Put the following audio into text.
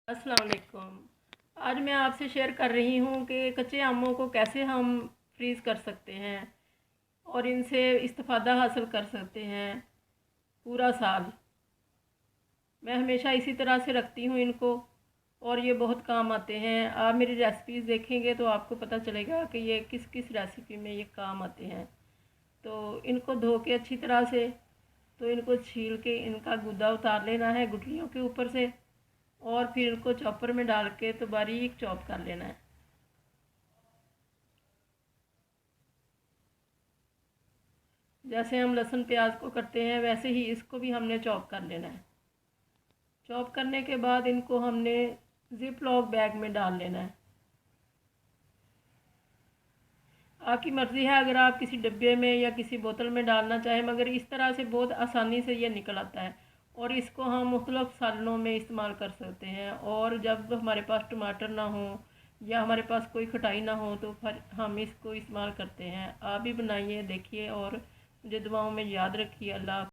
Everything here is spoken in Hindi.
अस्सलाम वालेकुम। आज मैं आपसे शेयर कर रही हूँ कि कच्चे आमों को कैसे हम फ्रीज़ कर सकते हैं और इनसे इस्तिफ़ादा हासिल कर सकते हैं पूरा साल। मैं हमेशा इसी तरह से रखती हूँ इनको और ये बहुत काम आते हैं। आप मेरी रेसिपीज़ देखेंगे तो आपको पता चलेगा कि ये किस किस रेसिपी में ये काम आते हैं। तो इनको धो के अच्छी तरह से, तो इनको छील के इनका गूदा उतार लेना है गुठलियों के ऊपर से, और फिर इनको चॉपर में डाल के तो बारीक चॉप कर लेना है। जैसे हम लहसुन प्याज को करते हैं वैसे ही इसको भी हमने चॉप कर लेना है। चॉप करने के बाद इनको हमने जिप लॉक बैग में डाल लेना है। आपकी मर्ज़ी है अगर आप किसी डब्बे में या किसी बोतल में डालना चाहें, मगर इस तरह से बहुत आसानी से ये निकल आता है और इसको हम मुख्तलिफ़ सालनों में इस्तेमाल कर सकते हैं। और जब हमारे पास टमाटर ना हो या हमारे पास कोई खटाई ना हो तो फिर हम इसको इस्तेमाल करते हैं। आप भी बनाइए, देखिए और मुझे दुआओं में याद रखिए। अल्लाह।